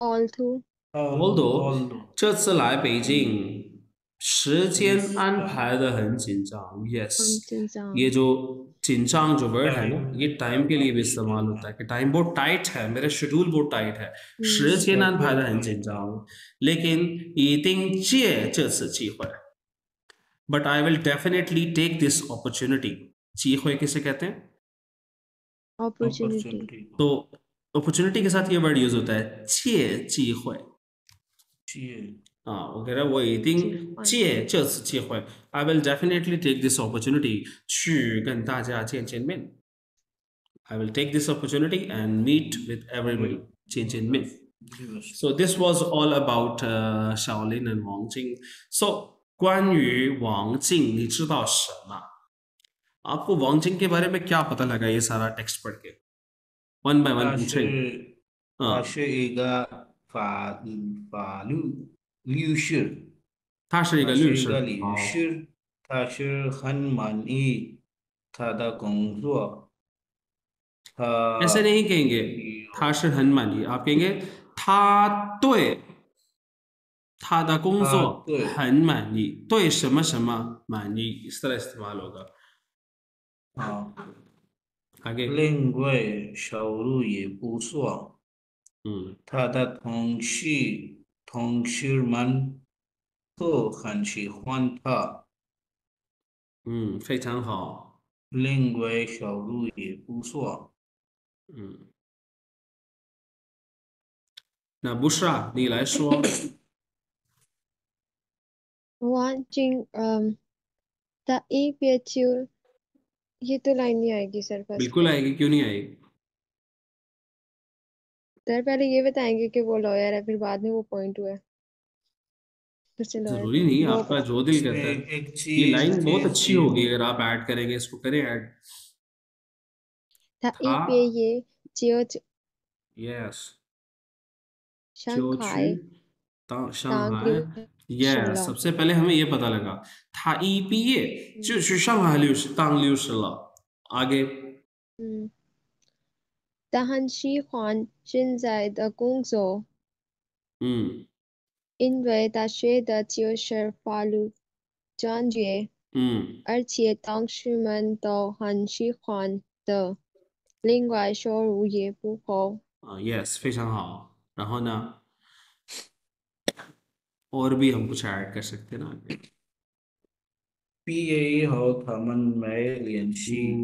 although although although 这次来北京时间安排的很紧张 很 yes 紧张 ये जो 紧张जो वर्ड है ना, time ये टाइम के लिए भी इस्तेमाल होता है कि टाइम बहुत टाइट है, मेरा शेड्यूल बहुत टाइट है, 时间安排的很紧张，लेकिन 一定借这次机会 but I will definitely take this opportunity। 机会किसे कहते हैं? opportunity opportunity तो अपॉर्चुनिटी के साथ ये वर्ड यूज होता है 借机会 借啊，我给他我一定借这次机会 I will definitely take this opportunity 去跟大家见见面 I will take this opportunity and meet with everybody 见见面 So this was all about Shaolin and Wang Jing. So 关于王静你知道什么? आपको वांग जिंग के बारे में क्या पता लगा ये सारा टेक्स्ट पढ़ के? वन बाय वन 他 पूछेंगे। 是 हाँ 他是一个法律律师，他是一个他律师。是一个律好，师，他是很满意他的工作， ऐसे 他 नहीं कहेंगे 他是很满意, आप कहेंगे 他对他的工他作对很满意，对什么什么满意, इस तरह इस्तेमाल होगा। 啊， आगे 另外收入也不错， 他的同事们都很喜欢他， 非常好。另外收入也不错。 那Bushra你来说。watching the picture ये तो लाइन नहीं आएगी सर फर्स्ट बिल्कुल पे। आएगी, क्यों नहीं आएगी? सर पहले ये बताएंगे कि वो लॉयर है फिर बाद में वो पॉइंट हुआ है फिर से लॉयर जरूरी नहीं, वो आपका जो दिल इसमें कहता है। एक ये चीज लाइन बहुत चीज अच्छी की होगी अगर आप ऐड करेंगे, इसको करें ऐड। था था ये जियो यस 就去 शंघाई 当上 तांग 海 yes सबसे पहले हमें ये पता लगा他一毕业就去上海律师当律师了 आगे 他很喜欢现在的工作，因为他学的就是法律专业，而且同事们都很喜欢的。另外收入也不错。yes 非常好。然后呢और भी हम कुछ ऐड कर सकते हैं ना आगे 毕业以后他们没联系，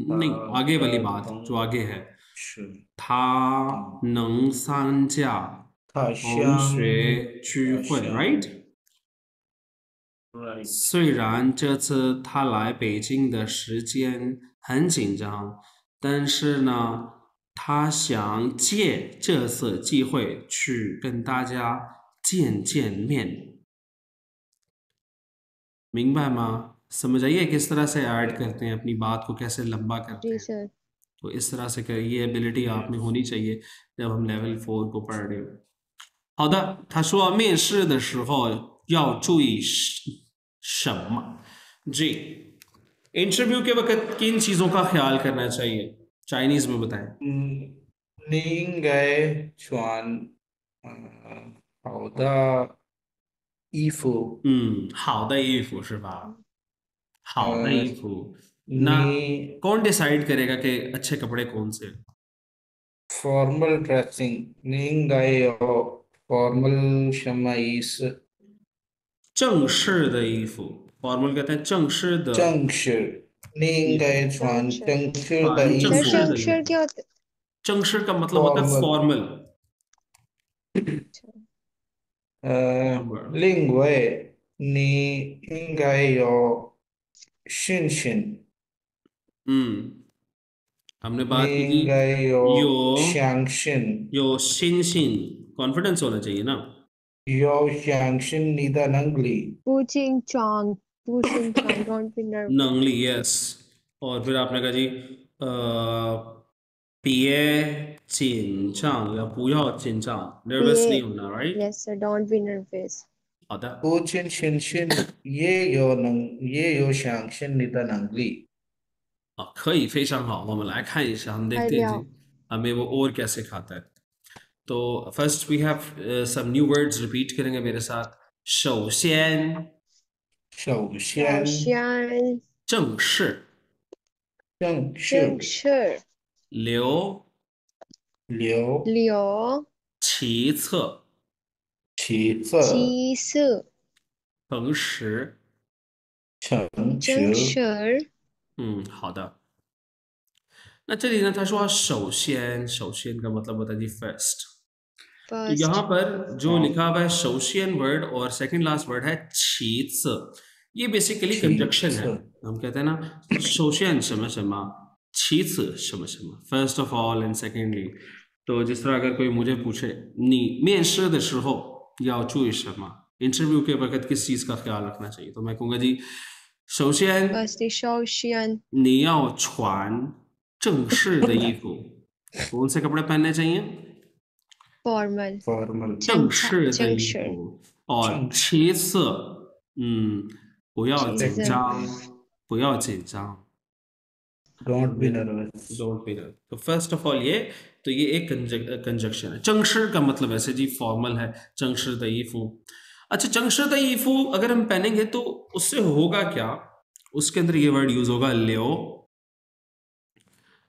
नहीं आगे वाली 他 बात 同 जो आगे है 是他能参加他同学聚会 right right 虽然这次他来北京的时间很紧张，但是呢，他想借这次机会去跟大家见见面，明白吗？समझ आइए किस तरह से ऐड करते हैं, अपनी बात को कैसे लंबा करते जी हैं। सर तो इस तरह से ये एबिलिटी आप में होनी चाहिए जब हम लेवल 4 को पढ़ रहे हो। 好的，他说面试的时候要注意什么？G इंटरव्यू के वक्त किन चीज़ों का ख्याल करना चाहिए? चाइनीज़ में बताएं। 你应该穿好的衣服。好的衣服是吧？好的呃，衣服，那你 कौन डिसाइड करेगा कि अच्छे कपड़े कौन से? formal dressing，你应该有 formal 什么意思？正式的衣服，formal कहते हैं 正式的正式，你应衣服，该穿正式的衣正 सर 式 服 的衣 शंक्षर 服。 क्या होता正式का मतलब होता है，formal。फॉर्मल। फॉर्मल 另外，你应该有信心，हमने 你 बात की 应 थी 该有有相信，有信心，कॉन्फिडेंस होना चाहिए ना। 有相信你的能力。不紧张 don't be nervous Nangli yes. और फिर आपने कहा जी पिए चिंचांग या पुया चिंचांग, नर्वस नहीं be होना, right? yes sir don't be nervous 好的，不仅信心，也有相信你的能力。可以，非常好。我们来看一下，हम 太 देखते हैं जी 了 हमें वो और क्या सिखाता है। तो first we have some new words, repeat करेंगे मेरे साथ। 首先，首首先，先正式，正正式，式留，留，留其次，其次，其次诚实。诚正实。式好的。那这里呢，他说首先का मतलब होता है जी फर्स्ट। तो यहाँ first पर जो हाँ，लिखा हुआ है शोशियन वर्ड और सेकंड लास्ट वर्ड है छीत्स, ये बेसिकली 其 कंजक्शन है। 次，हम कहते हैं ना शोशियन शमा छीत्स शमा first of all and secondly. तो जिस तरह अगर कोई मुझे पूछे नी 面试的时候要注意什么, इंटरव्यू के वक्त किस चीज़ का ख्याल रखना चाहिए, तो मैं कहूँगा जी 首先 first 首先你要穿正式的衣服, कौन से कपड़े पहनने चाहिए? formal formal，正式的衣正式服。और 正式。其次，不要其次紧张，不要紧张。 Don't be don't be nervous. तो फर्स्ट ऑफ ऑल ये, तो ये एक कंजक्शन है। 正式का मतलब ऐसे जी फॉर्मल है, 正式的衣服। अच्छा, 正式的衣服अगर हम पहनेंगे तो उससे होगा क्या, उसके अंदर ये वर्ड यूज होगा लियो।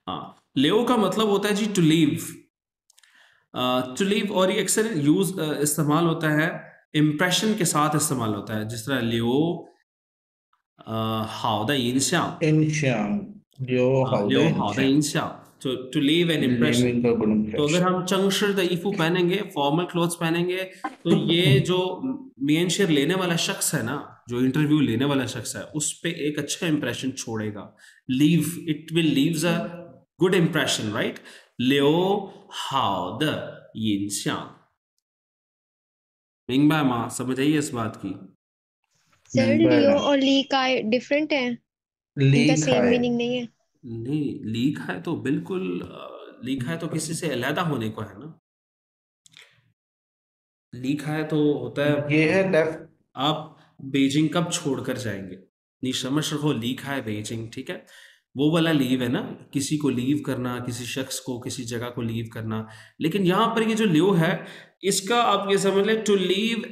हाँ, लियो का मतलब होता है जी टू लीव, टू लीव। और ये अक्सर इस्तेमाल होता है, इम्प्रेशन के साथ इस्तेमाल होता है, जिस तरह लियो 好的影响，印象有好的留好的印象，影响，to leave an impression। living a good तो अगर impression。हम 正式的衣服पहनेंगे, फॉर्मल क्लोथ्स पहनेंगे, तो ये जो मेन शेयर लेने वाला शख्स है ना, जो इंटरव्यू लेने वाला शख्स है, उस पे एक अच्छा इंप्रेशन छोड़ेगा। Leave, it will leaves a good impression, right? 留好的印象，明白吗？समझ आई इस बात की? सर 明白 लियो 了， और ली का डिफरेंट है, इनका 离 सेम 开 मीनिंग नहीं है नहीं, लिखा है तो बिल्कुल, लिखा है तो किसी से अलहदा होने को है ना। लिखा है तो होता है ये है लेफ्ट। आप बीजिंग कब छोड़कर जाएंगे, निशमश हो लिखा है बीजिंग, ठीक है, वो वाला लीव है ना, किसी को लीव करना, किसी शख्स को किसी जगह को लीव करना। लेकिन यहां पर ये जो लीव है, इसका आप ये समझ लें टू लीव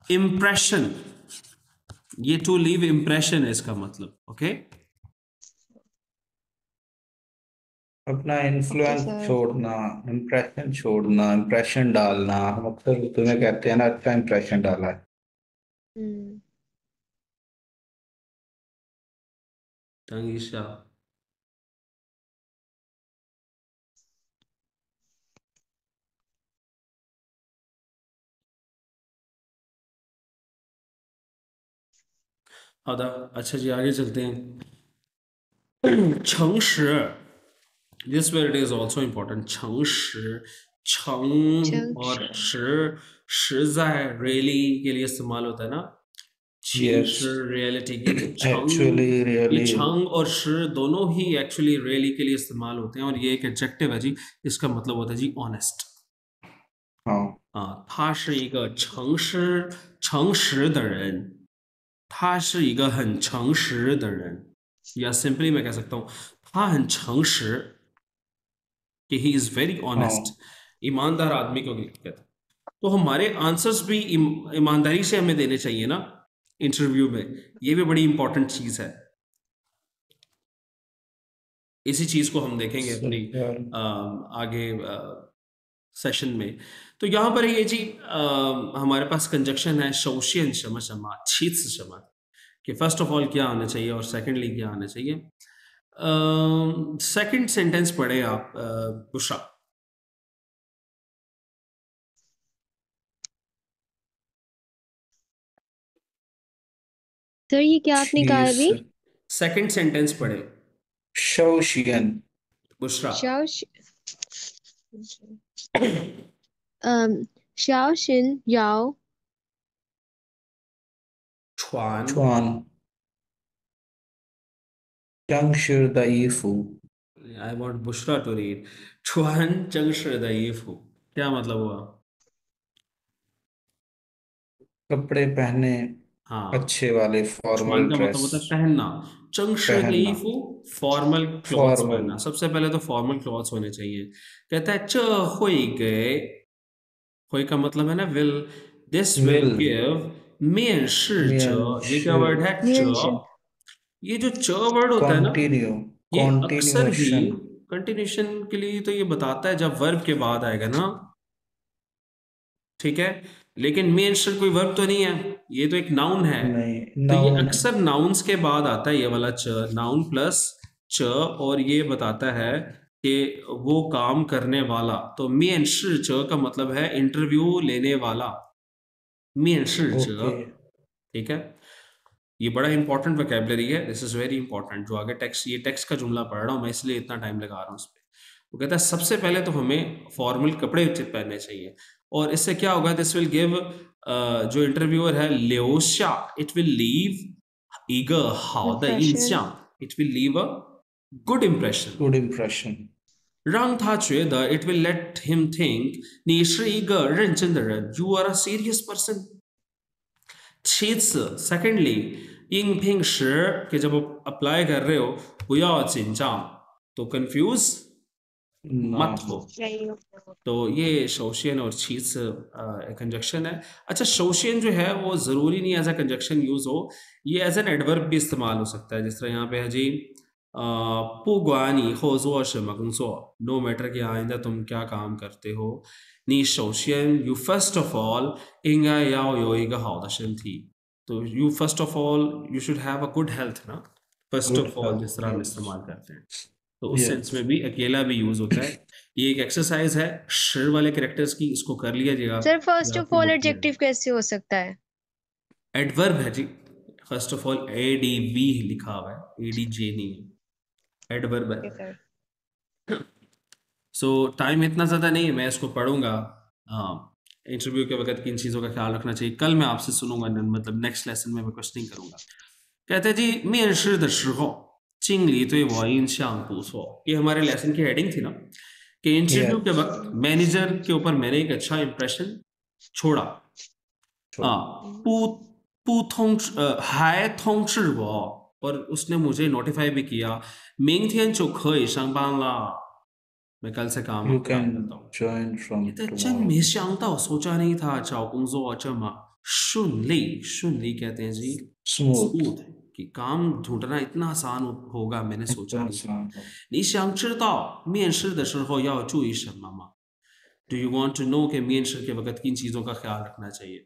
इम्प्रेशन, ये टू लीव इम्प्रेशन है इसका मतलब, ओके। अपना ओके इन्फ्लुएंस सर छोड़ना, इम्प्रेशन डालना। हम अक्सर तुम्हें कहते हैं ना, अच्छा इम्प्रेशन डाला है। हम्म 等一下，好的，अच्छा जी आगे चलते हैं। 诚实 this word is also important, 诚实，诚正और 式实实在 really के लिए इस्तेमाल होता है ना, 其 यस, 实 reality के लिए 诚, एक्चुअली ये रियली। 诚और 实 दोनों ही एक्चुअली really के लिए इस्तेमाल होते हैं, और ये एक एडजेक्टिव है जी, इसका मतलब होता है जी ऑनेस्ट। हाँ, 他是一个诚实的人，他是一个很诚实的人。या सिंपली मैं कह सकता हूँ 他很诚实 कि ही इज वेरी ऑनेस्ट, हाँ ईमानदार आदमी को कहते हैं। तो हमारे आंसर्स भी ईमानदारी से हमें देने चाहिए ना इंटरव्यू में, ये भी बड़ी इंपॉर्टेंट चीज है। इसी चीज को हम देखेंगे अपनी सही आगे सेशन में। तो यहाँ पर ये जी हमारे पास कंजक्शन है शौशियन शमा शमा छीत शमा, कि फर्स्ट ऑफ ऑल क्या आना चाहिए और सेकेंडली क्या आना चाहिए। सेकंड सेंटेंस पढ़े आप बुशरा। सर ये क्या आपने कहा अभी? सेकंड सेंटेंस पढ़े शौशियन Bushra. 小心要 穿 穿正式的衣服 I want Bushra to read 穿正式的衣服, क्या मतलब हुआ? कपड़े पहने हाँ, अच्छे वाले फॉर्मल छुआन का मतलब ड्रेस होता है पहनना, चंगशी पहनना लीफू फॉर्मल क्लॉथ्स फॉर्मल पहनना। सबसे पहले तो फॉर्मल क्लॉथ्स होने चाहिए। कहता है च हुई गए, हुई का मतलब है ना will, this will will give 面试者, ये क्या 面试 वर्ड है 面试 च। ये जो च वर्ड होता है ना, कंटिन्यू ये अक्सर ही कंटिन्यूएशन कंटिन्यूशन के लिए तो ये बताता है जब वर्ब के बाद आएगा ना, ठीक है। लेकिन मेन स्ट्रिक कोई वर्ब तो नहीं है, ये तो एक नाउन है। नहीं तो ये नाउन अक्सर नाउन्स के बाद आता है ये वाला च, नाउन प्लस च, और ये बताता है कि वो काम करने वाला। तो मेन च का मतलब है इंटरव्यू लेने वाला, मेन च, ओके ठीक है। ये बड़ा इंपॉर्टेंट वोकैबुलरी है, दिस इज वेरी इंपॉर्टेंट। जो आगे टेक्स्ट, ये टेक्स्ट का जुमला पढ़ रहा हूँ मैं, इसलिए इतना टाइम लगा रहा हूँ उस पर। वो कहता है सबसे पहले तो हमें फॉर्मल कपड़े पहनने चाहिए, और इससे क्या होगा, दिस विल गिव, जो इंटरव्यूअर है लेओशा, it will leave eager how the impression इंशांग, it will leave a good impression. Good impression 让他觉得 it will let him think 你是一个认真的人 you are a serious person。其次 secondly 应聘时 कि जब आप अप्लाई कर रहे हो 不要紧张 तो कंफ्यूज ना मत हो। तो ये शोशियन और चीज कंजक्शन है। अच्छा, शोशियन जो है वो ज़रूरी नहीं एज ए कंजक्शन यूज़ हो, ये एज एन एडवर्ब भी इस्तेमाल हो सकता है। जिस तरह यहाँ पे है जी 不管你后做什么工作 नो मैटर कि आइंदा तुम क्या काम करते हो 你首先 you first of all 应该要有一个好的身体 तो you first of all you should have a good health ना, first गुड of all जिस तरह हम हेल्थ इस्तेमाल करते हैं। तो उस सेंस यस में भी अकेला भी यूज होता है। ये एक एक्सरसाइज है शिर वाले कैरेक्टर्स की, इसको कर लीजिएगा। सर फर्स्ट ये ऑफ आपकी ऑल बुक में एडजेक्टिव कैसे हो सकता है? एडवर्ब है जी। फर्स्ट ऑफ ऑल एडीवी लिखा हुआ है, एडीजे नहीं है, एडवर्ब ओके है। सर। सो टाइम इतना ज़्यादा नहीं है, मैं इसको पढ़ूंगा। हाँ, इंटरव्यू के वक्त किन चीज़ों का ख्याल रखना चाहिए कल मैं आपसे सुनूंगा, मतलब नेक्स्ट लेसन में मैं क्वेश्चनिंग करूंगा। कहते हैं जी 面试的时候经理对我印象不错, ये हमारे लेसन की हेडिंग थी ना, कि इंटरव्यू के यस वक्त मैनेजर के ऊपर मैंने एक अच्छा इंप्रेशन छोड़ा। हाँ, 不不通知还通知我 और उसने मुझे नोटिफाई भी किया 明天就可以上班了 मैं कल से काम यू अप्लाई कैन करता हूँ। जॉइन फ्रॉम कहते真 टुमारो 没想到 सोचा नहीं था 找工作这么顺利，顺利कहते हैं जी स्मूथ स्मूथ, कि काम ढूंढना इतना आसान होगा मैंने सोचा नहीं था।你想知道面试的时候要注意什么吗 Do you want to know कि 面试के वक्त किन चीज़ों का ख्याल रखना चाहिए?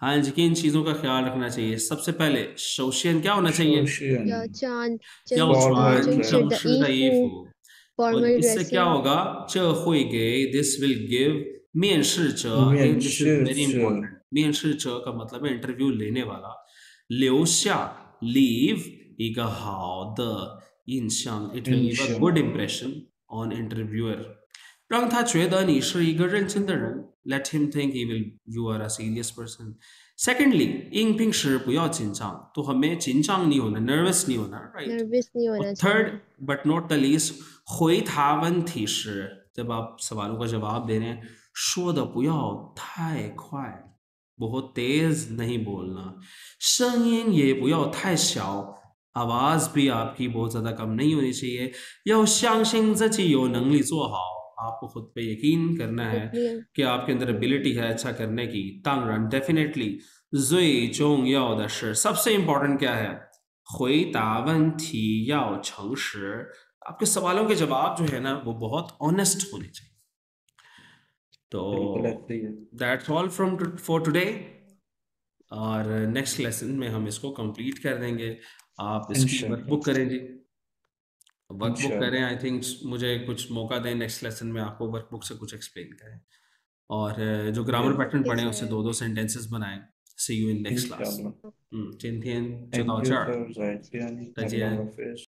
हाँ जी, किन चीज़ों का ख्याल रखना चाहिए? सबसे पहले शोशियन क्या होना चाहिए? 要穿 要 正 फॉर्मल 正式的 正式 衣 的衣 服 服。और formal इससे क्या dressing होगा? 这会给 this will give 面试者 面 this is 试 very 者 important 面试者का मतलब है इंटरव्यू लेने वाला 留下 leave 一个好的印象 it will leave a 印象 good impression on interviewer 让他觉得你是一个认真的人 let him think you are a serious person secondly 应聘时不要紧张 तो हमें 紧张नहीं होना, nervous नहीं होना, right? nervous नहीं होना थर्ड चाहिए। बट नॉट द लीस्ट 回答问题时 जब आप सवालों का जवाब दे रहे हैं 说的不要太快 बहुत तेज नहीं बोलना 声音也不要太小 आवाज़ भी आपकी बहुत ज़्यादा कम नहीं होनी चाहिए। 要相信自己有能力做好 आपको खुद पे यकीन करना है कि आपके अंदर एबिलिटी है अच्छा करने की। 当然 डेफिनेटली 最重要的是 सबसे इम्पोर्टेंट क्या है 回答问题要诚实 आपके सवालों के जवाब जो है ना वो बहुत ऑनेस्ट होने चाहिए। तो that's all from for today और नेक्स्ट लेसन में हम इसको कंप्लीट कर देंगे। आप इसकी वर्कबुक करें जी, वर्कबुक करें। आई थिंक मुझे कुछ मौका दें नेक्स्ट लेसन में आपको वर्कबुक से कुछ एक्सप्लेन करें और जो ग्रामर पैटर्न पढ़े उससे 2-2 सेंटेंसेस बनाएं। सी यू इन नेक्स्ट क्लास। 今天就到这儿，再见。